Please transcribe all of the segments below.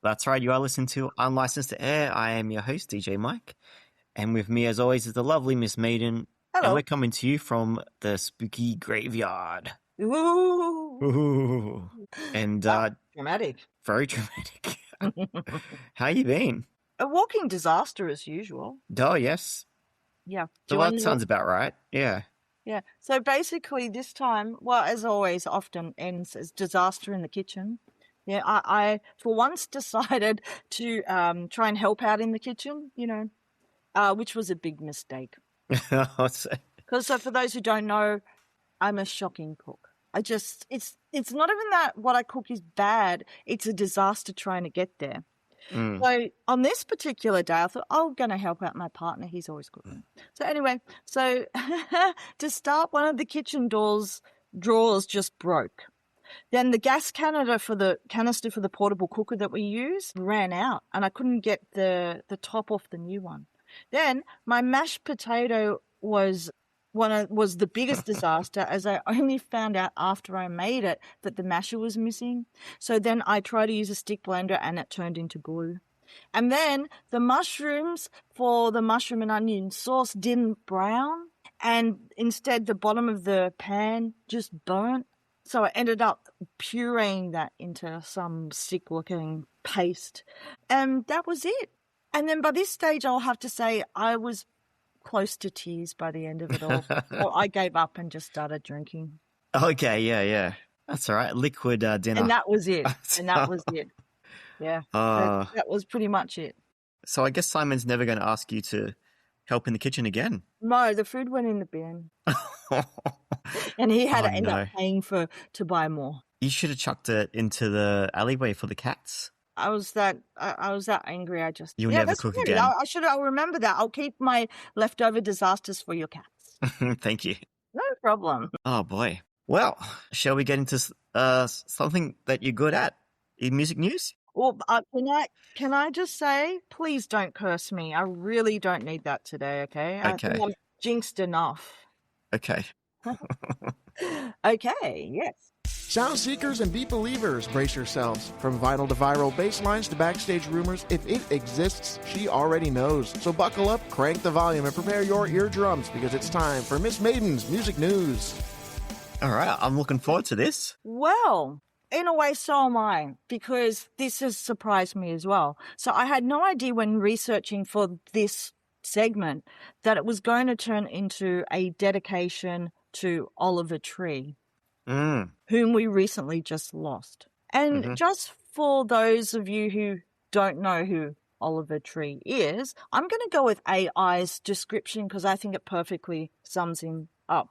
That's right. You are listening to Unlicensed to Air. I am your host, DJ Mike. And with me, as always, is the lovely Miss Maiden. Hello. And we're coming to you from the spooky graveyard. Ooh. Ooh. And Dramatic. very dramatic. How you been? A walking disaster as usual. Oh, yes. Yeah. So that sounds about right. Yeah. Yeah. So basically this time, well, as always, often ends as disaster in the kitchen. Yeah, I for once decided to try and help out in the kitchen, which was a big mistake. Because for those who don't know, I'm a shocking cook. It's not even that what I cook is bad. It's a disaster trying to get there. So on this particular day, I thought, I'm going to help out my partner. He's always cooking. So anyway, to start, one of the kitchen drawers just broke. Then the gas canister for the portable cooker that we use ran out, and I couldn't get the top off the new one. Then my mashed potato was the biggest disaster, as I only found out after I made it that the masher was missing. So then I tried to use a stick blender and it turned into glue. And then the mushrooms for the mushroom and onion sauce didn't brown, and instead the bottom of the pan just burnt. So I ended up pureeing that into some sick-looking paste. And that was it. And then by this stage, I'll have to say I was close to tears by the end of it all. Well, I gave up and just started drinking. Okay, yeah. That's all right. Liquid dinner. And that was it. Yeah, that was pretty much it. So I guess Simon's never going to ask you to help in the kitchen again. No, the food went in the bin. And he had to end up paying to buy more. You should have chucked it into the alleyway for the cats. I was that angry. You'll never cook again. I'll remember that. I'll keep my leftover disasters for your cats. Thank you. No problem. Oh boy. Well, shall we get into something that you're good at in music news? Well, can I just say, please don't curse me. I really don't need that today, okay? Okay. I think I'm jinxed enough. Okay. Okay, yes. Sound seekers and beat believers, brace yourselves. From vinyl to viral bass lines to backstage rumors, if it exists, she already knows. So buckle up, crank the volume, and prepare your eardrums because it's time for Miss Maiden's Music News. All right, I'm looking forward to this. Well, in a way, so am I, because this has surprised me as well. So I had no idea when researching for this segment that it was going to turn into a dedication to Oliver Tree, whom we recently just lost. And just for those of you who don't know who Oliver Tree is, I'm going to go with AI's description because I think it perfectly sums him up.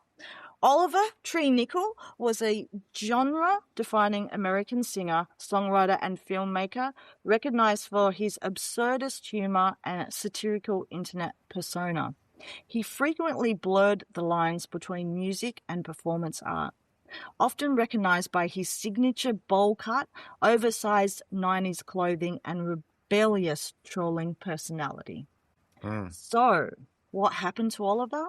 Oliver Tree Nickel was a genre-defining American singer, songwriter, and filmmaker, recognized for his absurdist humor and satirical internet persona. He frequently blurred the lines between music and performance art, often recognized by his signature bowl cut, oversized 90s clothing, and rebellious trolling personality. So, what happened to Oliver?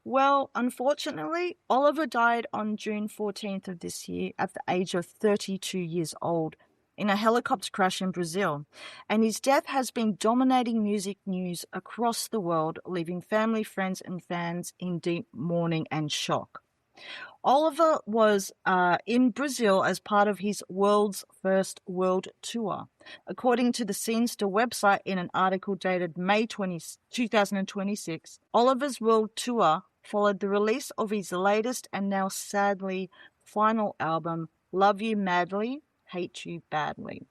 Well, unfortunately, Oliver died on June 14th of this year at the age of 32 years old in a helicopter crash in Brazil, and his death has been dominating music news across the world, leaving family, friends, and fans in deep mourning and shock. Oliver was in Brazil as part of his world's first world tour. According to the Scenester website in an article dated May 2026, Oliver's world tour followed the release of his latest and now sadly final album, Love You Madly, Hate You Badly,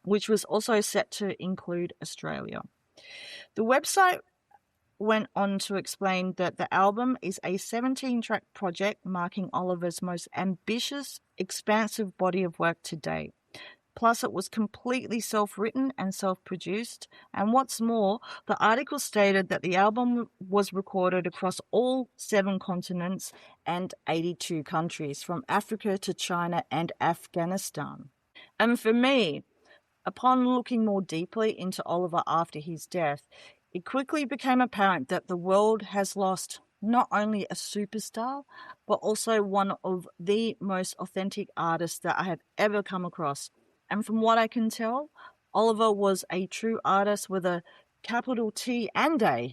which was also set to include Australia. The website went on to explain that the album is a 17-track project marking Oliver's most ambitious, expansive body of work to date. Plus, it was completely self-written and self-produced. And what's more, the article stated that the album was recorded across all 7 continents and 82 countries, from Africa to China and Afghanistan. And for me, upon looking more deeply into Oliver after his death, it quickly became apparent that the world has lost not only a superstar, but also one of the most authentic artists that I have ever come across. And from what I can tell, Oliver was a true artist with a capital T and A.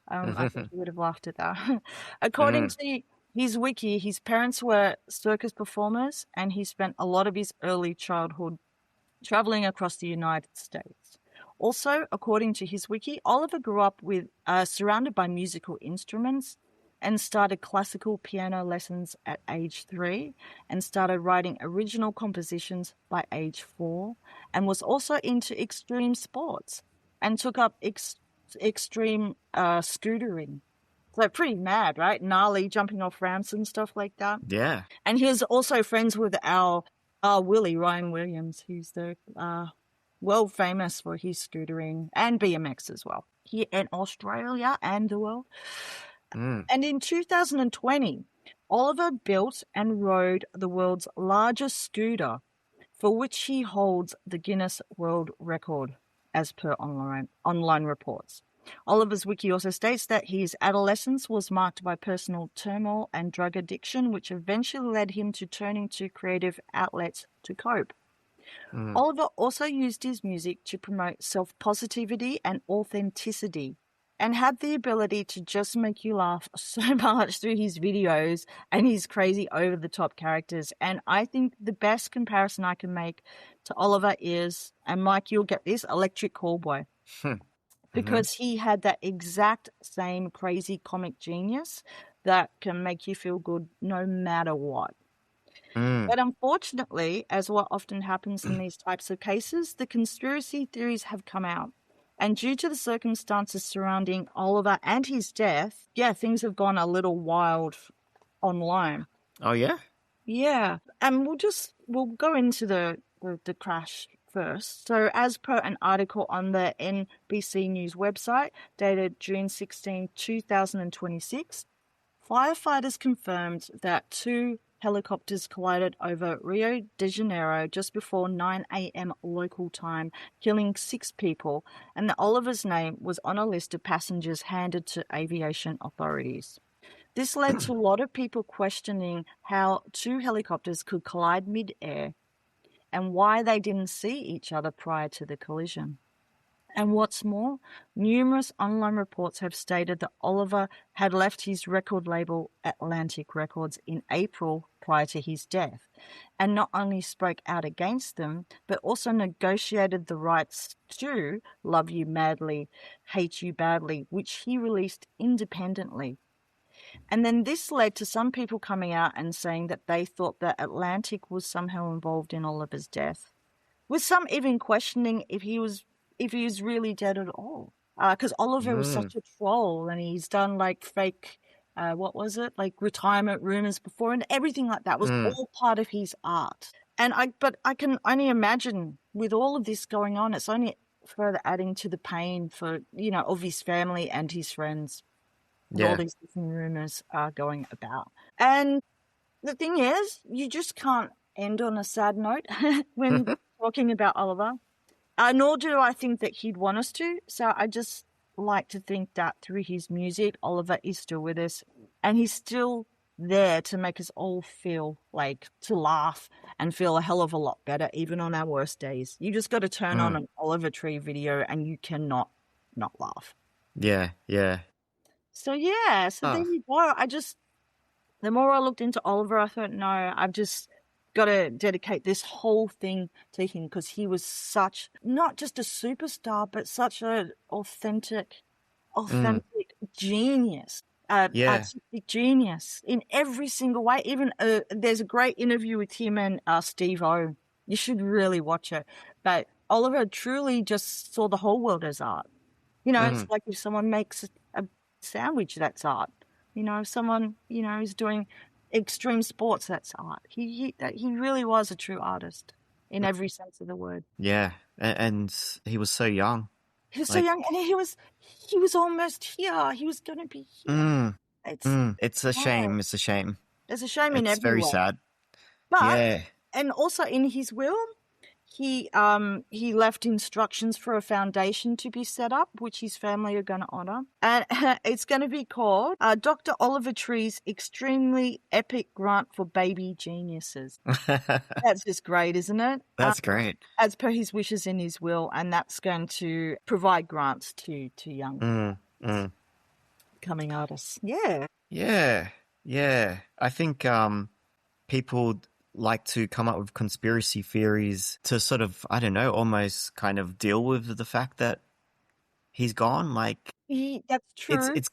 I think he would have laughed at that. According to his wiki, his parents were circus performers, and he spent a lot of his early childhood traveling across the United States. Also, according to his wiki, Oliver grew up with surrounded by musical instruments and started classical piano lessons at age 3 and started writing original compositions by age 4 and was also into extreme sports and took up extreme scootering. So pretty mad, right? Gnarly, jumping off ramps and stuff like that. Yeah. And he was also friends with our Willie, Ryan Williams, who's the world famous for his scootering and BMX as well here in Australia and the world. And in 2020, Oliver built and rode the world's largest scooter, for which he holds the Guinness World Record, as per online reports. Oliver's wiki also states that his adolescence was marked by personal turmoil and drug addiction, which eventually led him to turning to creative outlets to cope. Oliver also used his music to promote self-positivity and authenticity, and had the ability to just make you laugh so much through his videos and his crazy over-the-top characters. And I think the best comparison I can make to Oliver is, and Mike, you'll get this, Electric Callboy. Because he had that exact same crazy comic genius that can make you feel good no matter what. But unfortunately, as what often happens in these types of cases, the conspiracy theories have come out. And due to the circumstances surrounding Oliver and his death, things have gone a little wild online. Oh, yeah? Yeah. And we'll go into the crash first. So as per an article on the NBC News website dated June 16, 2026, firefighters confirmed that 2 helicopters collided over Rio de Janeiro just before 9 a.m. local time, killing 6 people, and that Oliver's name was on a list of passengers handed to aviation authorities. This led to a lot of people questioning how 2 helicopters could collide mid-air and why they didn't see each other prior to the collision. And what's more, numerous online reports have stated that Oliver had left his record label Atlantic Records in April prior to his death, and not only spoke out against them, but also negotiated the rights to Love You Madly, Hate You Badly, which he released independently. And then this led to some people coming out and saying that they thought that Atlantic was somehow involved in Oliver's death, with some even questioning if he was really dead at all. Because Oliver was such a troll, and he's done like fake, like retirement rumors before, and everything like that was all part of his art. But I can only imagine with all of this going on, it's only further adding to the pain for, of his family and his friends. Yeah. All these different rumors are going about. And the thing is, you just can't end on a sad note when talking about Oliver. Nor do I think that he'd want us to. So I just like to think that through his music, Oliver is still with us. And he's still there to make us all feel like, to laugh and feel a hell of a lot better, even on our worst days. You just got to turn on an Oliver Tree video and you cannot not laugh. Yeah, yeah. So there you go. The more I looked into Oliver, I thought, no, I've just got to dedicate this whole thing to him, because he was such, not just a superstar, but such an authentic genius, artistic genius in every single way. Even there's a great interview with him and Steve-O. You should really watch it. But Oliver truly just saw the whole world as art. It's like if someone makes a sandwich, that's art. If someone, is doing extreme sports, that's art. He really was a true artist in every sense of the word. Yeah, and he was so young. He was so young, and he was almost here. He was going to be here. It's a shame. It's a shame. It's a shame in every way. It's very sad. But and also in his will, he left instructions for a foundation to be set up, which his family are going to honor. And it's going to be called Dr. Oliver Tree's Extremely Epic Grant for Baby Geniuses. That's just great, isn't it? That's great. As per his wishes in his will, and that's going to provide grants to young coming artists. Yeah. Yeah. Yeah. I think people like to come up with conspiracy theories to sort of, I don't know, almost kind of deal with the fact that he's gone. Like, that's true. It's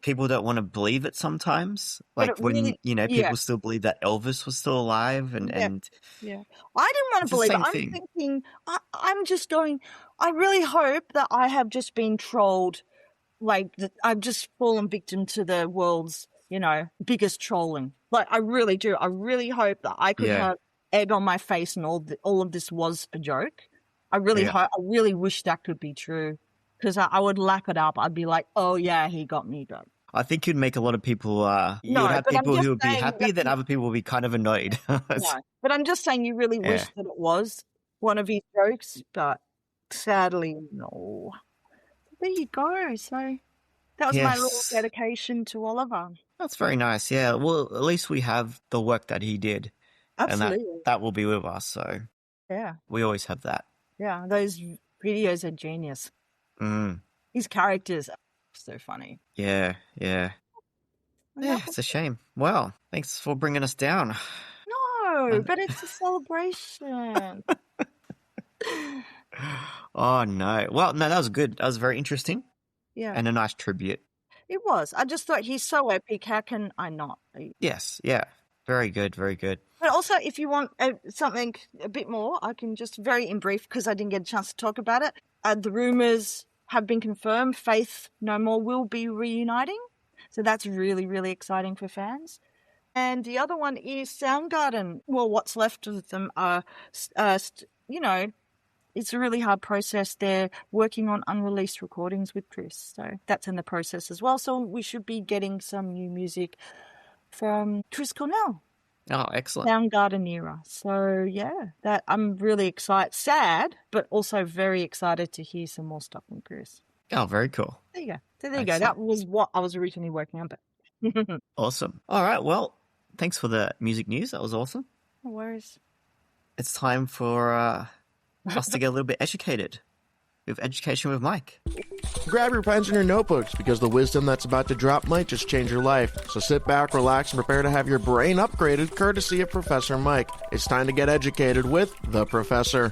people don't want to believe it sometimes. Like when, really, people still believe that Elvis was still alive and I didn't want to believe it. I'm thinking, I'm just going, I really hope that I have just been trolled. Like, I've just fallen victim to the world's, biggest trolling. Like, I really do. I really hope that I could have egg on my face and all of this was a joke. I really hope, I really wish that could be true, because I would lap it up. I'd be like, oh yeah, he got me, but I think you'd make a lot of people, you would have people who would be happy, then other people would be kind of annoyed. No, but I'm just saying you really wish that it was one of his jokes, but sadly, no. There you go. So that was my little dedication to Oliver. That's very nice. Yeah. Well, at least we have the work that he did. Absolutely. And that will be with us. So yeah, we always have that. Yeah. Those videos are genius. His characters are so funny. Yeah. Yeah. Yeah. It's a shame. Well, thanks for bringing us down. No, but it's a celebration. Oh, no. Well, no, that was good. That was very interesting. Yeah. And a nice tribute. It was. I just thought he's so epic. How can I not? Yes. Yeah. Very good. Very good. But also, if you want something a bit more, I can just very in brief, because I didn't get a chance to talk about it. The rumours have been confirmed. Faith No More will be reuniting. So that's really, really exciting for fans. And the other one is Soundgarden. Well, what's left of them are, it's a really hard process. They're working on unreleased recordings with Chris. So that's in the process as well. So we should be getting some new music from Chris Cornell. Oh, excellent. Soundgarden era. So, yeah, that I'm really excited. Sad, but also very excited to hear some more stuff from Chris. Oh, very cool. There you go. So there you go. That was what I was originally working on. But awesome. All right. Well, thanks for the music news. That was awesome. No worries. It's time for us to get a little bit educated with Education with Mike. Grab your pens and your notebooks, because the wisdom that's about to drop might just change your life. So sit back, relax, and prepare to have your brain upgraded courtesy of Professor Mike. It's time to get educated with the Professor.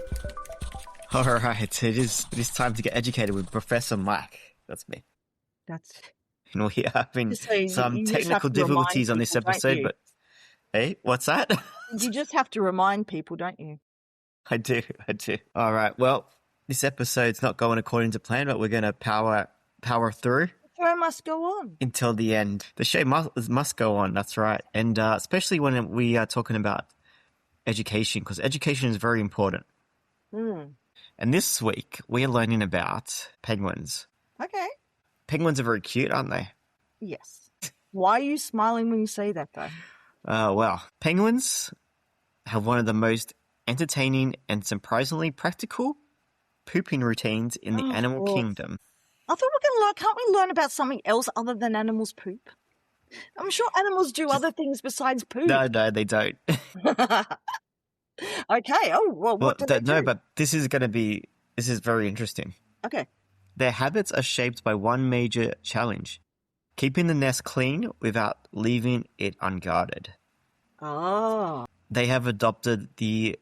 All right. It is time to get educated with Professor Mike. That's me. That's... And we are having some technical difficulties on this episode, but hey, what's that? You just have to remind people, don't you? I do. All right. Well, this episode's not going according to plan, but we're going to power through. The show must go on until the end. The show must go on. That's right. And especially when we are talking about education, because education is very important. And this week we are learning about penguins. Okay. Penguins are very cute, aren't they? Yes. Why are you smiling when you say that, though? Well, penguins have one of the most entertaining and surprisingly practical pooping routines in the animal kingdom. I thought we were going to learn. Can't we learn about something else other than animals poop? I'm sure animals do other things besides poop. No, they don't. Okay. Oh, well, what do they do? No, but this is very interesting. Okay. Their habits are shaped by one major challenge: keeping the nest clean without leaving it unguarded. Oh. They have adopted the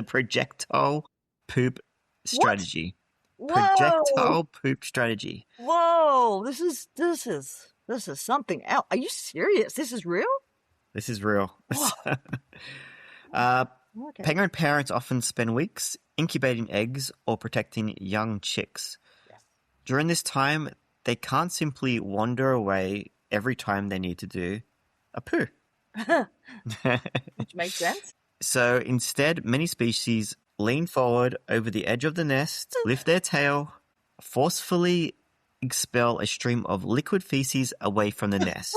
projectile poop strategy. What? Projectile poop strategy. Whoa! This is something else. Are you serious? This is real? This is real. Okay. Penguin parents often spend weeks incubating eggs or protecting young chicks. Yes. During this time, they can't simply wander away every time they need to do a poo. Which makes sense. So instead, many species lean forward over the edge of the nest, lift their tail, forcefully expel a stream of liquid feces away from the nest.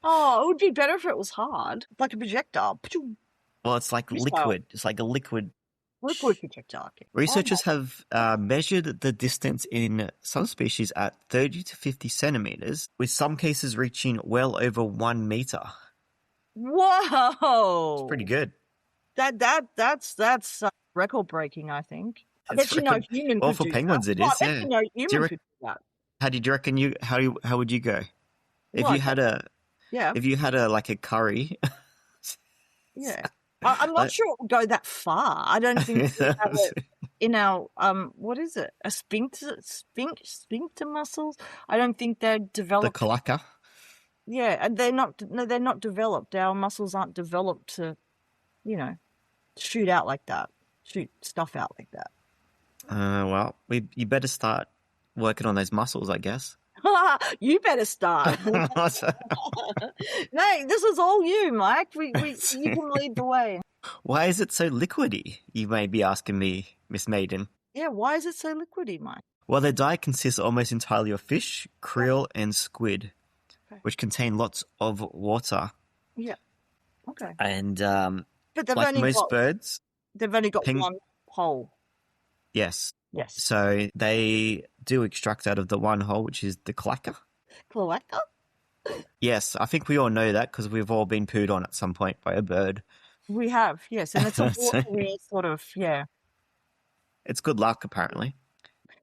Oh, it would be better if it was hard, like a projectile. Well, it's like liquid. It's like a liquid. Liquid projectile. Researchers have measured the distance in some species at 30 to 50 centimeters, with some cases reaching well over 1 meter. Whoa! It's pretty good. That's record breaking, I think. I bet human well, could for do penguins that. it is, yeah. Human could do that. How do you reckon how would you go? If you had a like a curry. Yeah. I'm not sure it would go that far. I don't think we have it in our what is it? A sphincter muscles? I don't think they're developed. The cloaca? Yeah, and they're not developed. Our muscles aren't developed to, shoot out like that. Shoot stuff out like that. Well, you better start working on those muscles, I guess. You better start. No, this is all you, Mike. You can lead the way. Why is it so liquidy? You may be asking me, Miss Maiden. Yeah, why is it so liquidy, Mike? Well, their diet consists almost entirely of fish, krill, and squid, which contain lots of water. Yeah. Okay. And but they've like only most birds, they've only got one hole. Yes. Yes. So they do extract out of the one hole, which is the cloaca. Cloaca? Yes, I think we all know that because we've all been pooed on at some point by a bird. We have, yes, and it's a watery sort of, yeah. It's good luck, apparently.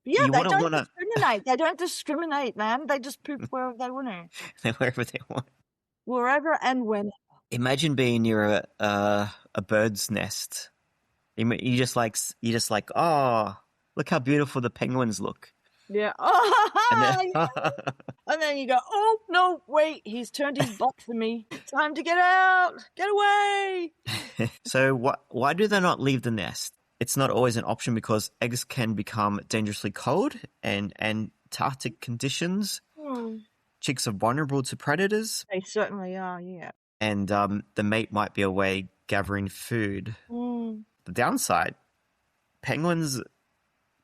Yeah, they don't discriminate. They don't discriminate, man. They just poop wherever they want to. Wherever they want. Wherever and whenever. Imagine being near a bird's nest. You just like, oh, look how beautiful the penguins look. Yeah. And then you go, oh, no, wait, he's turned his butt for me. Time to get out. Get away. So why do they not leave the nest? It's not always an option because eggs can become dangerously cold and Antarctic conditions. Chicks are vulnerable to predators. They certainly are, yeah. And the mate might be away gathering food. The downside, penguins'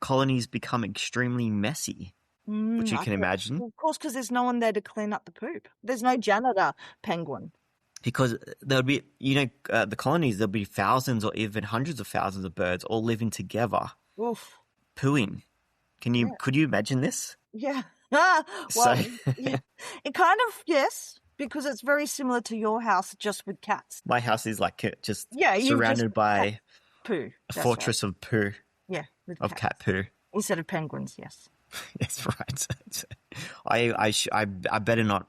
colonies become extremely messy, which you can imagine. Of course, because there's no one there to clean up the poop. There's no janitor penguin. Because there'll be, the colonies, there'll be thousands or even hundreds of thousands of birds all living together. Oof. Pooing. Could you imagine this? Yeah. Yeah. It kind of, yes, because it's very similar to your house, just with cats. My house is like just surrounded by poo. A fortress of poo. Yeah. Of cat poo. Instead of penguins, yes. That's right. I better not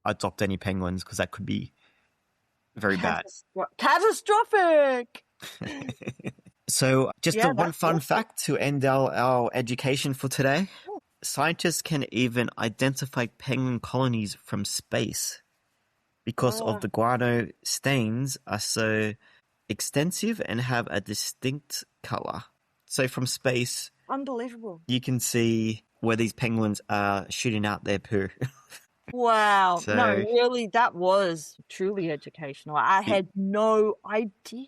adopt any penguins because that could be very bad. Catastrophic! So just one fun fact to end our education for today. Scientists can even identify penguin colonies from space because of the guano stains are so extensive and have a distinct color. So from space, unbelievable, you can see where these penguins are shooting out their poo. Wow. No, really, that was truly educational. I had no idea.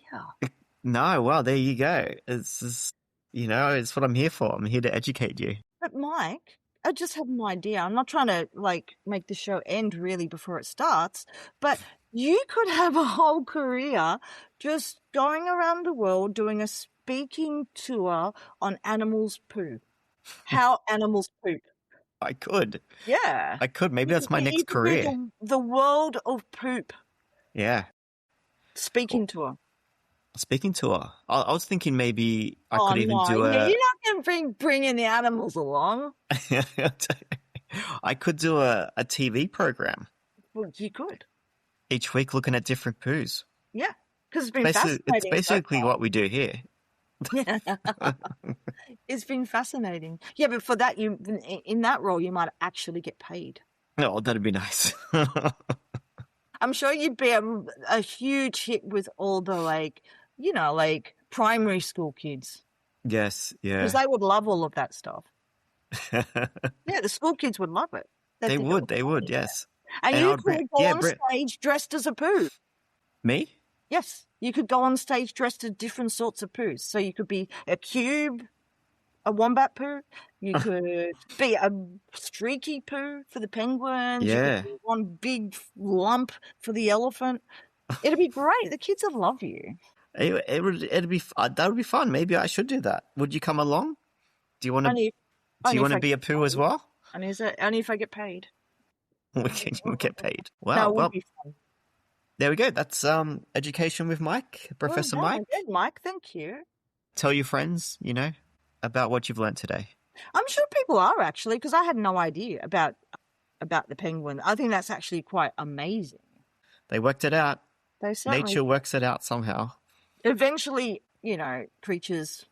No, well, there you go. It's just, it's what I'm here for. I'm here to educate you. But Mike, I just have an idea. I'm not trying to make the show end really before it starts, but you could have a whole career just going around the world doing a speaking tour on animals' poo. How animals poop. I could. Yeah. I could. Maybe that's my next career. The world of poop. Yeah. Speaking tour. Speaking tour. I was thinking maybe I could even do a... You're not going to bring in the animals along. I could do a TV program. Well, you could. Each week looking at different poos. Yeah. Because it's been fascinating. It's basically what we do here. It's been fascinating. Yeah, but for that, in that role, you might actually get paid. Oh, that'd be nice. I'm sure you'd be a huge hit with all the primary school kids. Yes, yeah. Because they would love all of that stuff. Yeah, the school kids would love it. They would, yes. And you could go on stage dressed as a poo. Me? Yes, you could go on stage dressed as different sorts of poos. So you could be a cube, a wombat poo. You could be a streaky poo for the penguins. Yeah. You could be one big lump for the elephant. It'd be great. The kids would love you. It'd be that would be fun. Maybe I should do that. Would you come along? Do you want to? Do you want to be a poo as well? Only if I get paid. You'll get paid. Wow. That would be fun. There we go. That's Education with Mike, Professor Mike. Good, Mike. Thank you. Tell your friends, about what you've learned today. I'm sure people are actually, because I had no idea about the penguin. I think that's actually quite amazing. They worked it out. Nature works it out somehow. Eventually, creatures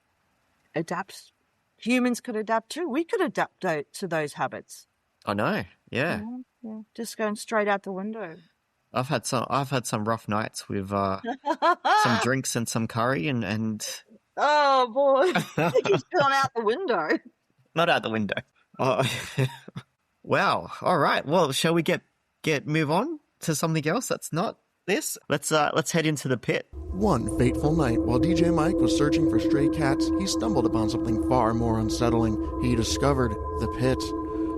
adapt. Humans could adapt too. We could adapt to those habits. I know. Yeah. Yeah. Just going straight out the window. I've had some rough nights with some drinks and some curry and oh boy, he's gone out the window. Not out the window. Oh. Wow. All right. Well, shall we move on to something else that's not this? Let's head into the pit. One fateful night, while DJ Mike was searching for stray cats, he stumbled upon something far more unsettling. He discovered the pit.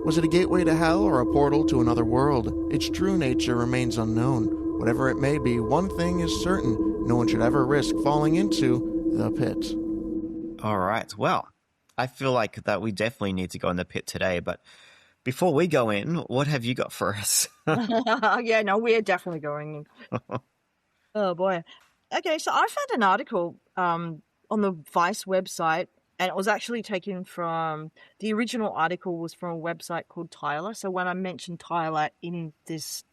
Was it a gateway to hell or a portal to another world? Its true nature remains unknown. Whatever it may be, one thing is certain. No one should ever risk falling into the pit. All right. Well, I feel like that we definitely need to go in the pit today, but before we go in, what have you got for us? Yeah, no, we're definitely going in. Oh, boy. Okay, so I found an article on the Vice website, and it was actually taken from the original article was from a website called Tyler. So when I mentioned Tyler in this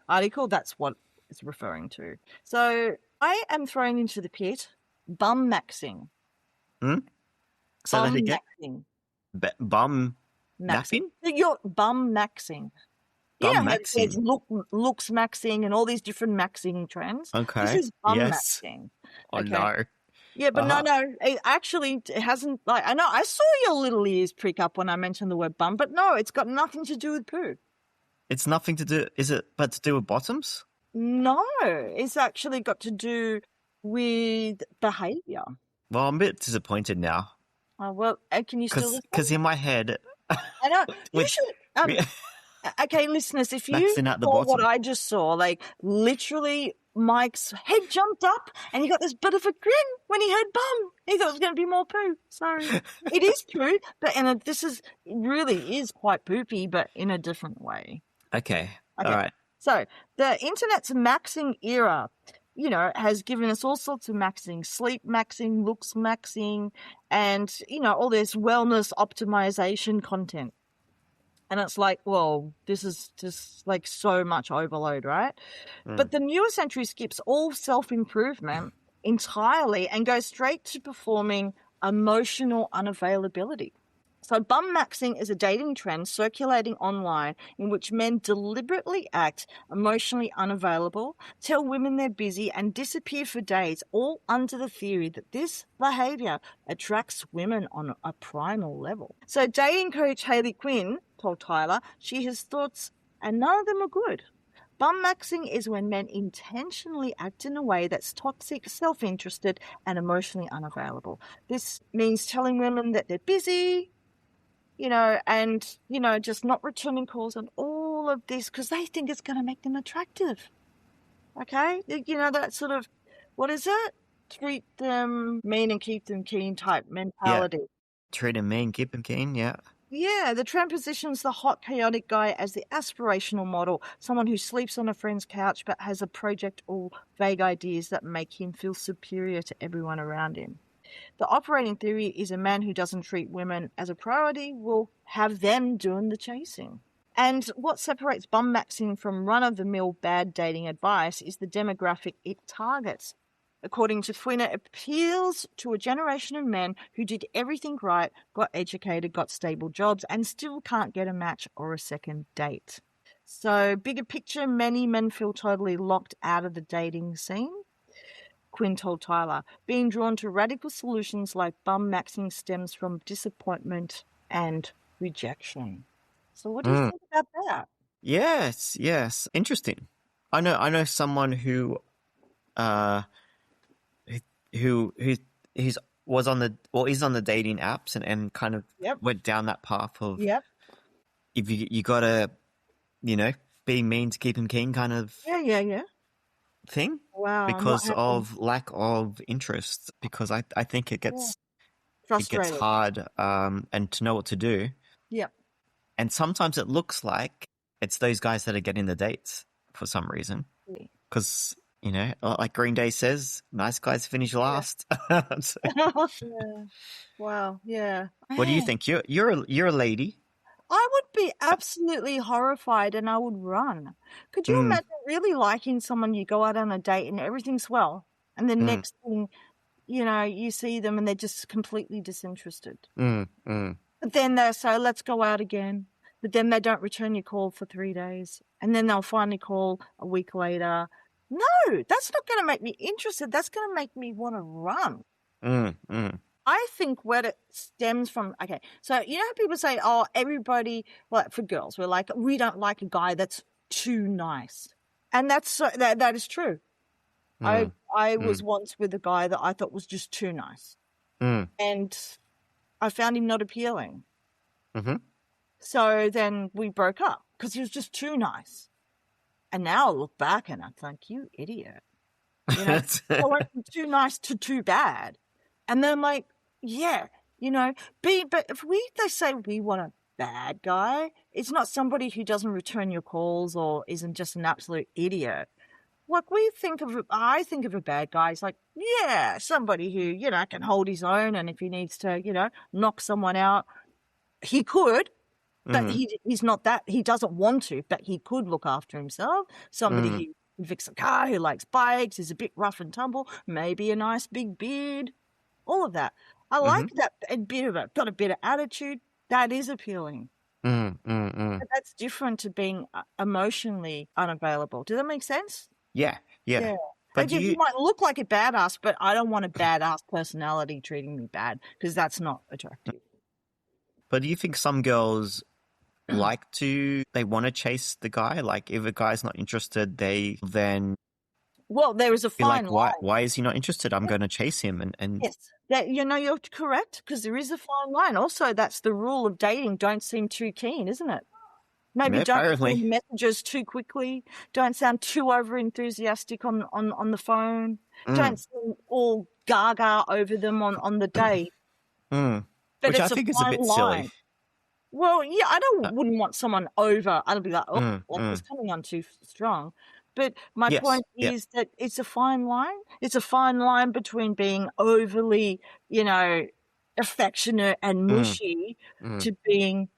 article, that's what it's referring to. So I am thrown into the pit bum maxing. So bum that again? maxing. Bum napping? You're bum maxing. There's looks maxing and all these different maxing trends. Okay. This is bum maxing. Oh, no. Yeah, but no, it hasn't, I know, I saw your little ears prick up when I mentioned the word bum, but no, it's got nothing to do with poo. It's nothing to do, but to do with bottoms? No, it's actually got to do with behaviour. Well, I'm a bit disappointed now. Oh, well, can you still listen? Because in my head... I know, you should... Okay, listeners, if you saw what I just saw, literally Mike's head jumped up and he got this bit of a grin when he heard bum. He thought it was going to be more poo. Sorry. It is poo, but this really is quite poopy, but in a different way. Okay. All right. So the internet's maxing era, has given us all sorts of maxing, sleep maxing, looks maxing, and, all this wellness optimization content. And it's like, well, this is just so much overload, right? But the newer century skips all self-improvement entirely and goes straight to performing emotional unavailability. So bum maxing is a dating trend circulating online in which men deliberately act emotionally unavailable, tell women they're busy, and disappear for days, all under the theory that this behaviour attracts women on a primal level. So dating coach Hayley Quinn told Tyler she has thoughts and none of them are good. Bum maxing is when men intentionally act in a way that's toxic, self-interested, and emotionally unavailable. This means telling women that they're busy, and, just not returning calls and all of this because they think it's going to make them attractive. Okay? That sort of, what is it? Treat them mean and keep them keen type mentality. Yeah. Treat them mean, keep them keen, yeah. Yeah, the trend positions the hot, chaotic guy as the aspirational model, someone who sleeps on a friend's couch but has a project or vague ideas that make him feel superior to everyone around him. The operating theory is a man who doesn't treat women as a priority will have them doing the chasing. And what separates bum maxing from run-of-the-mill bad dating advice is the demographic it targets. According to Quinn, it appeals to a generation of men who did everything right, got educated, got stable jobs, and still can't get a match or a second date. So, bigger picture, many men feel totally locked out of the dating scene. Quinn told Tyler, being drawn to radical solutions like bum maxing stems from disappointment and rejection. So what do you think about that? Yes. Interesting. I know someone who is on the dating apps and kind of went down that path of if you gotta, be mean to keep him keen kind of thing Wow. because of lack of interest. Because I think it gets hard and to know what to do. Yeah. And sometimes it looks like it's those guys that are getting the dates for some reason. Because, you know, like Green Day says, nice guys finish last. So, Yeah. Wow. Yeah. what do you think? You're a lady. I would be absolutely horrified and I would run. Could you imagine really liking someone, you go out on a date and everything's well, and the next thing, you know, you see them and they're just completely disinterested. But then they say, let's go out again. But then they don't return your call for 3 days. And then they'll finally call a week later. No, that's not going to make me interested. That's going to make me want to run. I think where it stems from, okay, so you know how people say, oh, everybody, well, for girls, we're like, we don't like a guy that's too nice. And that is true. I was once with a guy that I thought was just too nice. And I found him not appealing. So then we broke up because he was just too nice. And now I look back and I think, you idiot. You know, I went from too nice to too bad. And then I'm like, yeah, you know, but if they say we want a bad guy, it's not somebody who doesn't return your calls or isn't just an absolute idiot. Like I think of a bad guy as like, yeah, somebody who, you know, can hold his own. And if he needs to, you know, knock someone out, he could. But he's not that. He doesn't want to, but he could look after himself. Somebody who can fix a car, who likes bikes, is a bit rough and tumble, maybe a nice big beard, all of that. I like that, got a bit of attitude. That is appealing. But that's different to being emotionally unavailable. Does that make sense? Yeah. But you might look like a badass, but I don't want a badass personality treating me bad because that's not attractive. But do you think some girls they want to chase the guy? Like if a guy's not interested, they then... Well, there is a fine line. Why is he not interested? I'm going to chase him. And yes, you know, you're correct because there is a fine line. Also, that's the rule of dating. Don't seem too keen, isn't it? Maybe don't send messages too quickly. Don't sound too over enthusiastic on the phone. Don't seem all gaga over them on the date. But which I think is a bit silly. Well, yeah, wouldn't want someone over. I'd be like, it's coming on too strong. But my point is that it's a fine line. It's a fine line between being overly, you know, affectionate and mushy to being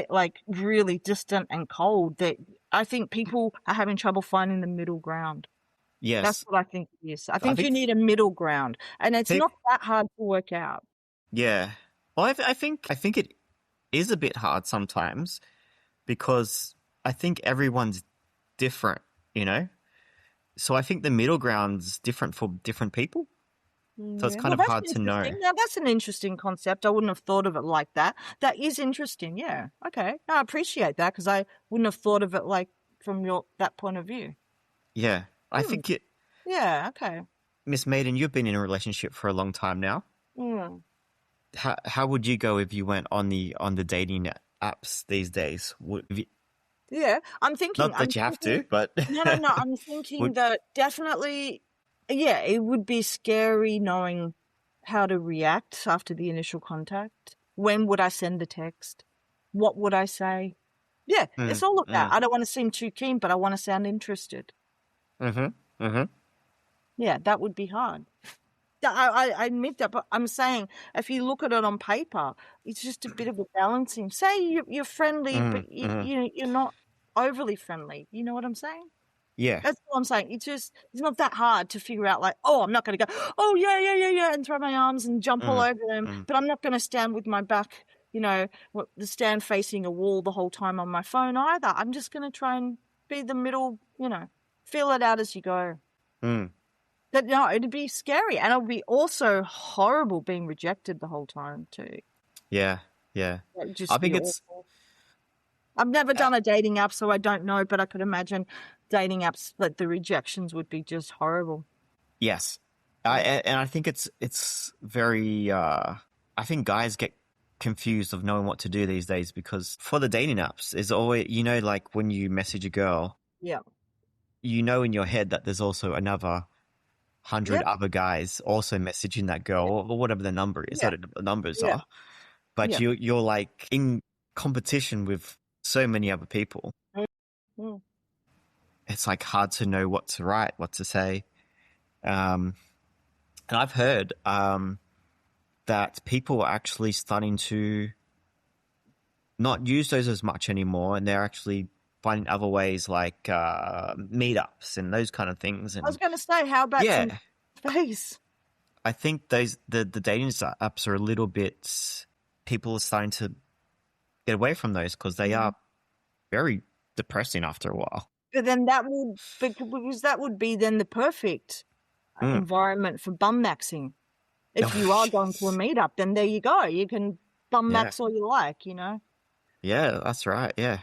like really distant and cold. That I think people are having trouble finding the middle ground. Yes. That's what I think it is. I think you need a middle ground, and it's not that hard to work out. Yeah. Well, I think it is a bit hard sometimes because I think everyone's different, you know? So I think the middle ground's different for different people. So it's kind of hard to know. Now, that's an interesting concept. I wouldn't have thought of it like that. That is interesting, yeah. Okay. I appreciate that because I wouldn't have thought of it like from that point of view. Yeah. I think it... Yeah, okay. Miss Maiden, you've been in a relationship for a long time now. How would you go if you went on the dating apps these days? Yeah, I'm thinking... Not that you have to, but... No. I'm thinking that definitely... Yeah, it would be scary knowing how to react after the initial contact. When would I send the text? What would I say? Yeah, it's all of that. I don't want to seem too keen, but I want to sound interested. Yeah, that would be hard. I admit that, but I'm saying if you look at it on paper, it's just a bit of a balancing. Say you're friendly, but you're not overly friendly. You know what I'm saying? Yeah. That's what I'm saying. It's not that hard to figure out like, I'm not going to go, yeah, and throw my arms and jump all over them. But I'm not going to stand with my back, stand facing a wall the whole time on my phone either. I'm just going to try and be the middle, feel it out as you go. But no, it'd be scary. And it would be also horrible being rejected the whole time too. Yeah. I think it's... Awful. I've never done a dating app, so I don't know, but I could imagine dating apps, like the rejections would be just horrible. Yes. And I think it's very, I think guys get confused of knowing what to do these days because for the dating apps, there's always, like when you message a girl, you know in your head that there's also another 100 other guys also messaging that girl or whatever the number is, that the numbers are. But you're like in competition with so many other people. Mm. It's like hard to know what to write, what to say. And I've heard that people are actually starting to not use those as much anymore, and they're actually finding other ways like meetups and those kind of things. And I was going to say, how about some face? I think the dating apps are a little bit. People are starting to get away from those because they are very depressing after a while. But then because that would be then the perfect environment for bum maxing. If you are going to a meetup, then there you go. You can bum max all you like, you know. Yeah, that's right. Yeah.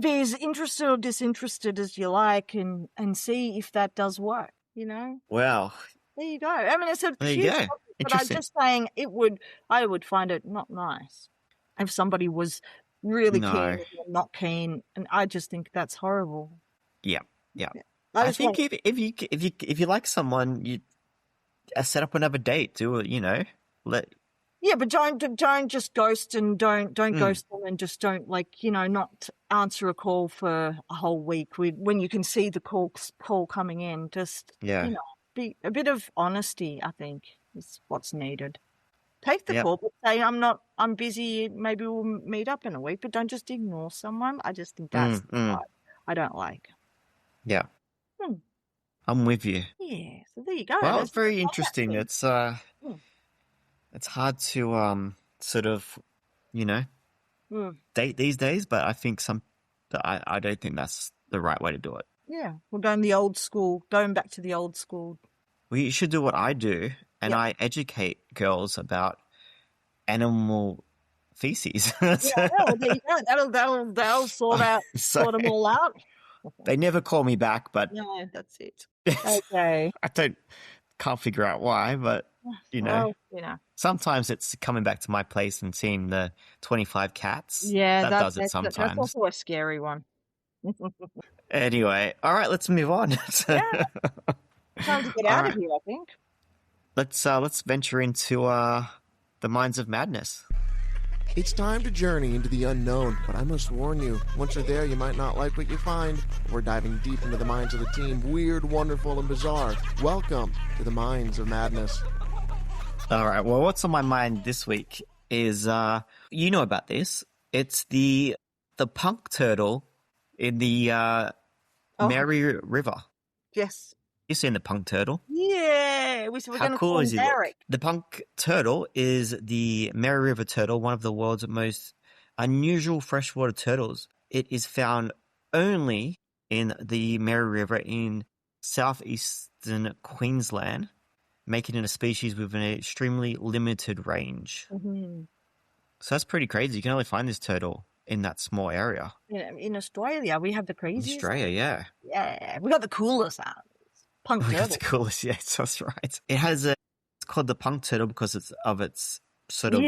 Be as interested or disinterested as you like, and see if that does work, you know. Well, there you go. I mean, it's a huge topic, but I'm just saying I would find it not nice if somebody was really keen or not keen, and I just think that's horrible. Yeah. I think if you like someone, you set up another date. Do it, you know. Yeah, but don't just ghost and don't ghost them and just don't not answer a call for a whole week when you can see the call coming in. Just be a bit of honesty. I think is what's needed. Take the call, but say I'm busy. Maybe we'll meet up in a week, but don't just ignore someone. I just think that's what I don't like. Yeah, I'm with you. Yeah, so there you go. Well, it's very interesting. It's hard to sort of, date these days, but I think I don't think that's the right way to do it. Yeah, we're going back to the old school. Well, you should do what I do, and I educate girls about animal feces. Well, there you go. That'll sort them all out. They never call me back, but no, that's it. Okay. Can't figure out why, but sometimes it's coming back to my place and seeing the 25 cats. Yeah, that does it sometimes. That's also a scary one. Anyway, all right, let's move on. Time to get out of here, I think. Let's venture into the Minds of Madness. It's time to journey into the unknown, but I must warn you, once you're there, you might not like what you find. We're diving deep into the minds of the team, weird, wonderful, and bizarre. Welcome to the Minds of Madness. All right, well, what's on my mind this week is, you know about this. It's the punk turtle in the Mary River. Yes. You've seen the punk turtle? Yeah. We're going to call him Eric. The punk turtle is the Mary River turtle, one of the world's most unusual freshwater turtles. It is found only in the Mary River in southeastern Queensland, making it a species with an extremely limited range. Mm-hmm. So that's pretty crazy. You can only find this turtle in that small area. In Australia, we have the craziest. In Australia, yeah. Yeah, we got the coolest punk turtle. That's the coolest, yes, that's right. It's called the punk turtle because of its sort of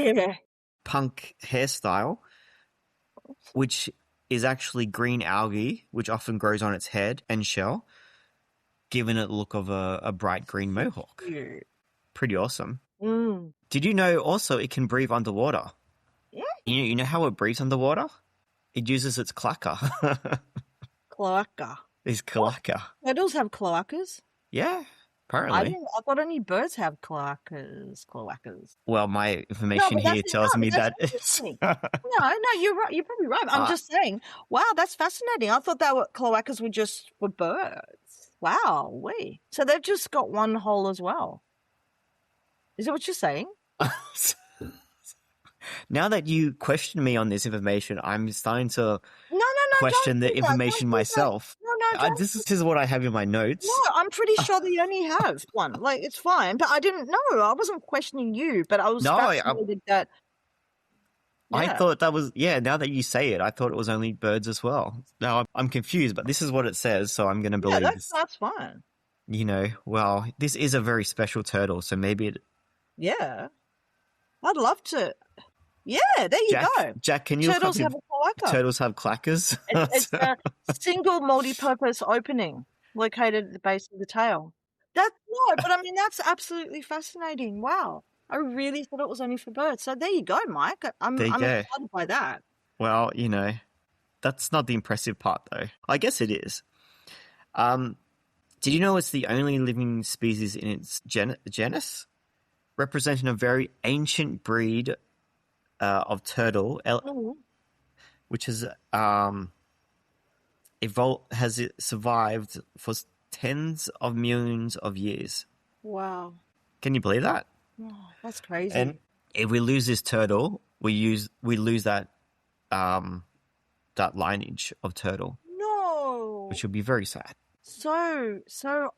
punk hairstyle, which is actually green algae, which often grows on its head and shell, giving it the look of a bright green mohawk. Yeah. Pretty awesome. Mm. Did you know also it can breathe underwater? Yeah. You know how it breathes underwater? It uses its clacker. Cloaca. It's cloaca. Turtles have cloacas? Yeah, apparently. I thought only birds have cloacas. Well, my information here tells me that it's... No, you're right. You're probably right. I'm just saying, wow, that's fascinating. I thought cloacas were just for birds. Wow, so they've just got one hole as well. Is that what you're saying? Now that you question me on this information, I'm starting to question the information myself. No, this is what I have in my notes. No, I'm pretty sure they only have one. Like, it's fine. But I didn't know. I wasn't questioning you, but I was fascinated that... Yeah. I thought that was... Yeah, now that you say it, I thought it was only birds as well. Now I'm confused, but this is what it says, so I'm going to believe this. That's fine. Well, this is a very special turtle, so maybe it... Yeah. I'd love to... Yeah, there you go. Jack, can you look up turtles have clackers? It's a single multi-purpose opening. located at the base of the tail. That's absolutely fascinating. Wow. I really thought it was only for birds. So there you go, Mike. I'm There you go. excited by that. Well, that's not the impressive part, though. I guess it is. Did you know it's the only living species in its genus, representing a very ancient breed of turtle, which has survived for tens of millions of years. Wow. Can you believe that? Oh, that's crazy. And if we lose this turtle, we lose that lineage of turtle. No. Which would be very sad. So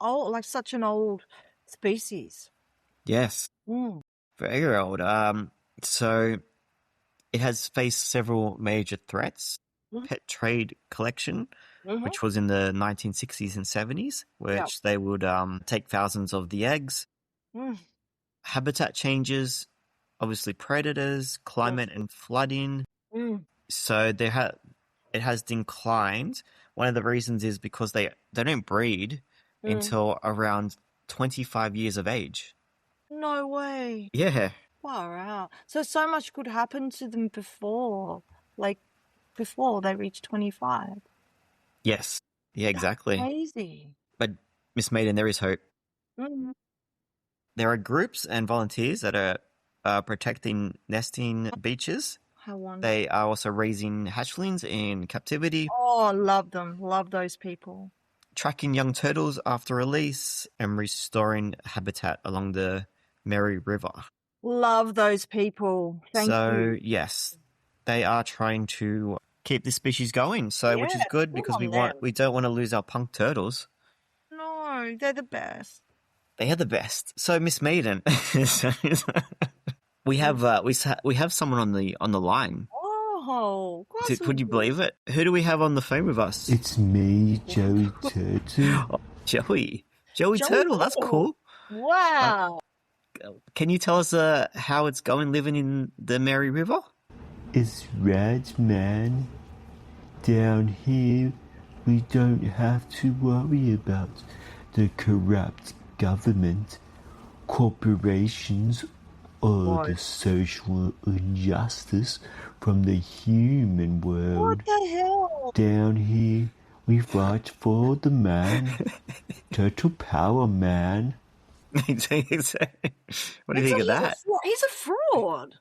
old, like such an old species. Yes. Very old. So it has faced several major threats. Pet trade collection, which was in the 1960s and 70s, which they would take thousands of the eggs. Habitat changes, obviously predators, climate and flooding. So it has declined. One of the reasons is because they don't breed until around 25 years of age. No way. Yeah. Wow. So much could happen to them before they reach 25. Yes. Yeah, exactly. That's crazy. But Miss Maiden, there is hope. There are groups and volunteers that are protecting nesting beaches. How wonderful. They are also raising hatchlings in captivity. Oh, love them. Love those people. Tracking young turtles after release and restoring habitat along the Mary River. Love those people. Thank you. So, yes, they are trying to keep this species going. So, which is good because we don't want to lose our punk turtles. No, they're the best. They are the best. So, Miss Maiden, we have someone on the line. Oh, Could you believe it? Who do we have on the phone with us? It's me, Joey Turtle. Oh, Joey Turtle. That's cool. Wow. Can you tell us how it's going living in the Mary River? It's rad, man. Down here, we don't have to worry about the corrupt government, corporations, or the social injustice from the human world. What the hell? Down here, we fight for the man. Turtle power, man. What do you think of that? He's a fraud.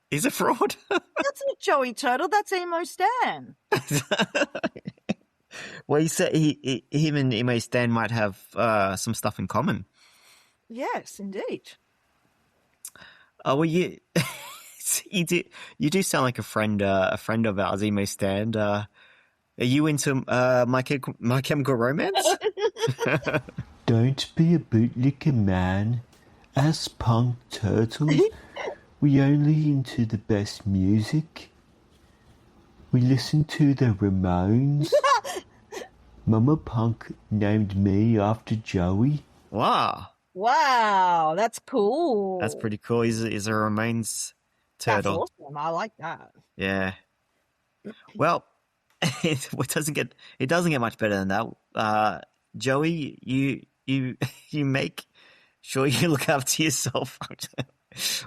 He's a fraud? That's not Joey Turtle. That's Emo Stan. Well, he said him and Emo Stan might have some stuff in common. Yes, indeed. Oh, well, you do sound like a friend of ours, Emo Stan. Are you into My Chemical Romance? Don't be a bootlicker, man. As punk turtles, we only into the best music. We listen to the Ramones. Mama Punk named me after Joey. Wow, that's cool. That's pretty cool. He's a Ramones turtle. That's awesome. I like that. Yeah. Well, it doesn't get much better than that. Joey, you make sure you look after yourself.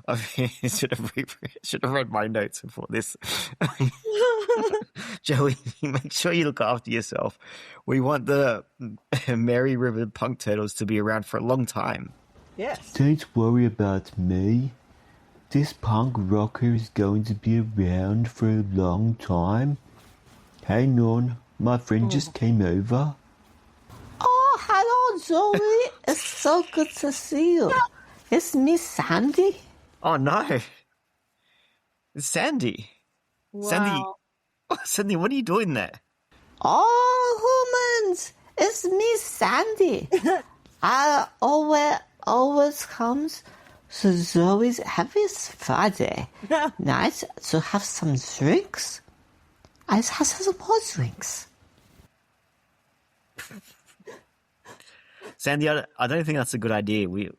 I should have read my notes before this. Joey, make sure you look after yourself. We want the Mary River punk turtles to be around for a long time. Yes. Don't worry about me. This punk rocker is going to be around for a long time. Hang on, my friend just came over. Oh, hello, Joey. It's so good to see you. It's me, Sandy. Oh, no. It's Sandy. Wow. Sandy, what are you doing there? Oh, humans. It's me, Sandy. I always comes to Zoe's Happy Friday night to have some drinks. I have some more drinks. Sandy, I don't think that's a good idea. We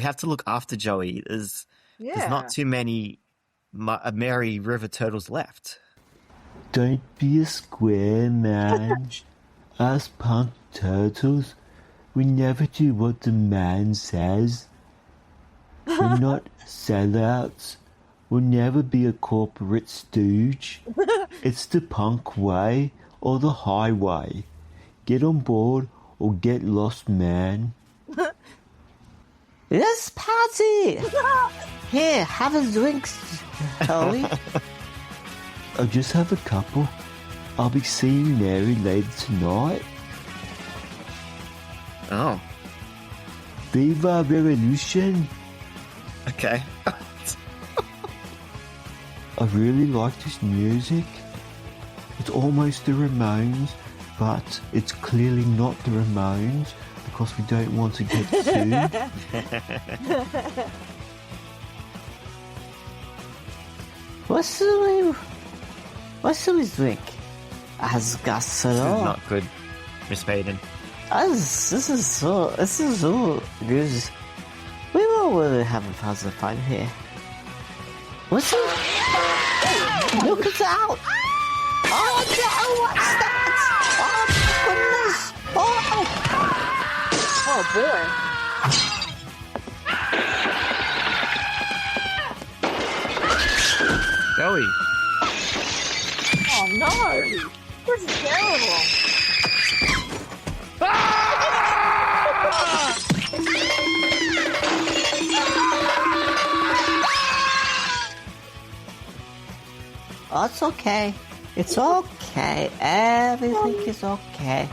have to look after Joey. There's not too many Mary River turtles left. Don't be a square, man. Us punk turtles. We never do what the man says. We're not sellouts. We'll never be a corporate stooge. It's the punk way or the highway. Get on board or get lost, man. Yes, Patty! Here, have a drink, Joey. I'll just have a couple. I'll be seeing Mary later tonight. Oh, Viva Revolution! okay. I really like this music. It's almost the Ramones, but it's clearly not the Ramones because we don't want to get sued. What should we drink? As This is gasoline. not good, Miss Maiden. This is so good. We will really have a positive fun here. What's it? Look at out! Oh no! What's that? Oh Oh boy. Joey. Oh no! This is terrible. Oh, it's okay. It's okay. Everything is okay.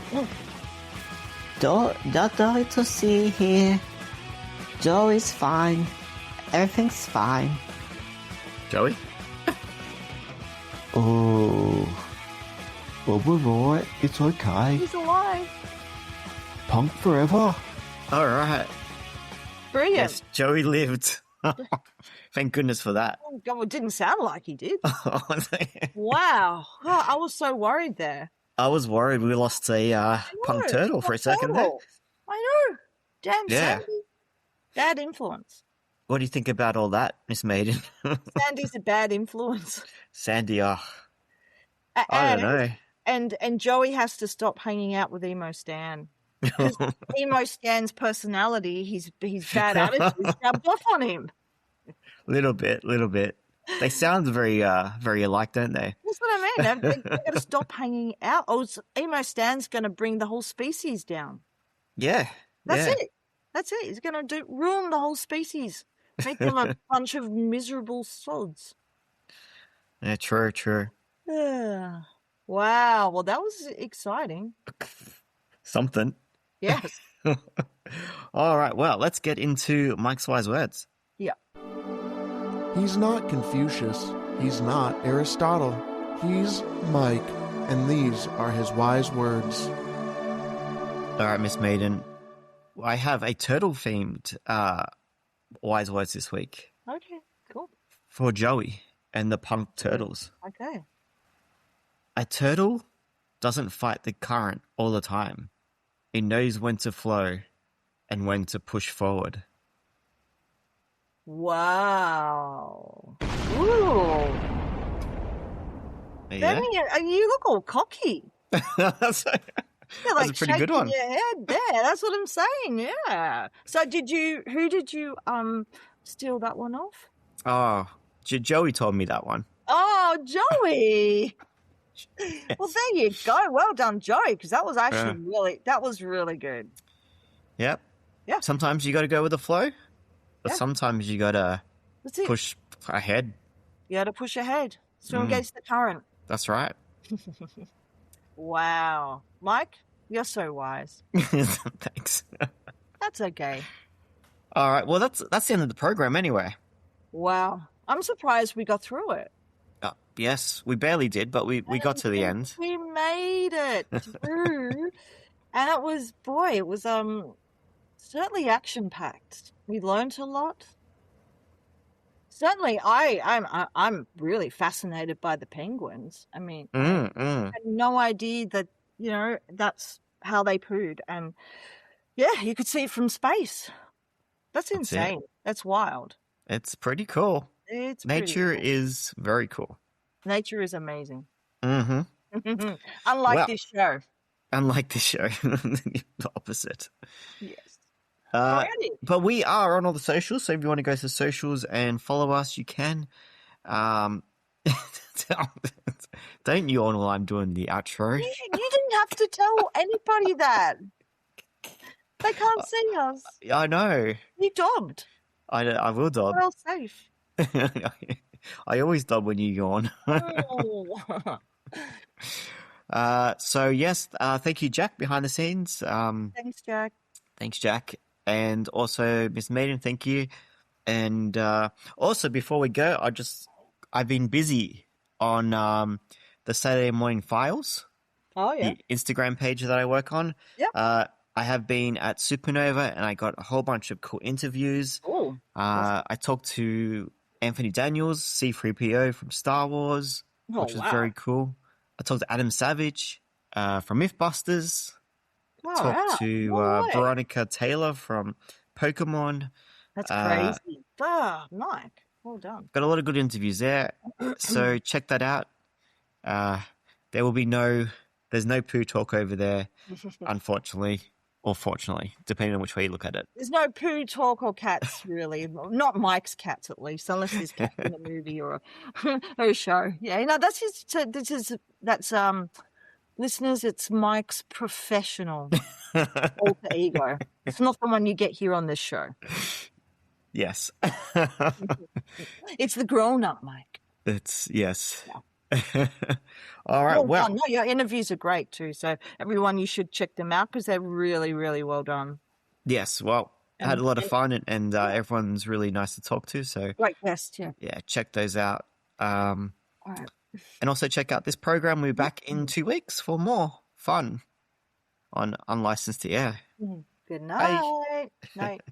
Don't worry to see here. Joey's fine. Everything's fine. Joey? Oh, we're right. It's okay. He's alive. Punk forever. All right. Brilliant. Yes, Joey lived. Thank goodness for that. Oh, God, it didn't sound like he did. Wow. Oh, I was so worried there. I was worried we lost a punk turtle for a second there. I know. Damn, Yeah. Sandy. Bad influence. What do you think about all that, Miss Maiden? Sandy's a bad influence. Sandy, I don't know. And Joey has to stop hanging out with Emo Stan. Because Emo Stan's personality, his bad attitude, rubbed off on him. Little bit. They sound very alike, don't they? That's what I mean. They've got to stop hanging out. Oh, Emo Stan's going to bring the whole species down. Yeah. That's it. He's going to ruin the whole species. Make them a bunch of miserable sods. Yeah, true. Yeah. Wow. Well, that was exciting. Something. Yes. All right, well, let's get into Mike's wise words. Yeah. He's not Confucius. He's not Aristotle. He's Mike, and these are his wise words. All right, Miss Maiden, I have a turtle-themed wise words this week Okay. Cool. for Joey and the punk turtles. Okay. A turtle doesn't fight the current all the time. It knows when to flow and when to push forward. Wow. Ooh. Yeah? Danny, you look all cocky. That's You're a pretty good one. shaking your head there. That's what I'm saying. Yeah. So who did you steal that one off? Oh, Joey told me that one. Oh, Joey. Well, there you go. Well done, Joey, because that was actually really good. Yep. Yeah. Sometimes you got to go with the flow, but Yeah. sometimes you got to That's it. push ahead. You got to push ahead. Swim against the current. That's right. Wow. Mike, you're so wise. Thanks. That's okay. All right. Well, that's the end of the program anyway. Wow. I'm surprised we got through it. Yes, we barely did, but we got to the end. We made it through. And it was certainly action-packed. We learned a lot. Certainly, I'm really fascinated by the penguins. I mean, I had no idea that, that's how they pooed. And yeah, you could see it from space. That's insane. That's wild. It's pretty cool. It's Nature pretty cool. is very cool. Nature is amazing. Mm-hmm. Unlike Well- this show. Unlike the show, the opposite. Yes. But we are on all the socials, so if you want to go to the socials and follow us, you can. Don't yawn while I'm doing the outro. You didn't have to tell anybody that. They can't see us. I know. You dobbed. I will dob. We're all safe. I always dob when you yawn. Oh. So yes, thank you, Jack, behind the scenes. Thanks, Jack. Thanks, Jack. And also, Miss Maiden, thank you. And also, before we go, I've been busy on the Saturday Morning Files. Oh, yeah. The Instagram page that I work on. Yeah. I have been at Supernova, and I got a whole bunch of cool interviews. Oh. I talked to Anthony Daniels, C-3PO from Star Wars, which was very cool. I talked to Adam Savage from Mythbusters. Talked to Veronica Taylor from Pokemon. That's crazy. Mike, well done. Got a lot of good interviews there. So check that out. There will be there's no poo talk over there, unfortunately. Or fortunately, depending on which way you look at it. There's no poo talk or cats, really. Not Mike's cats, at least, unless there's cats in a movie or a show. Yeah, that's listeners, it's Mike's professional alter ego. It's not the one you get here on this show. Yes. It's the grown-up Mike. Yes. Yeah. All right. Well, no, your interviews are great too. So everyone, you should check them out because they're really, really well done. Yes. Well, I had a lot of fun and everyone's really nice to talk to. So great guest. Yeah. Yeah. Check those out. All right. And also check out this program. We're back in 2 weeks for more fun on Unlicensed to Air. Good night. Night.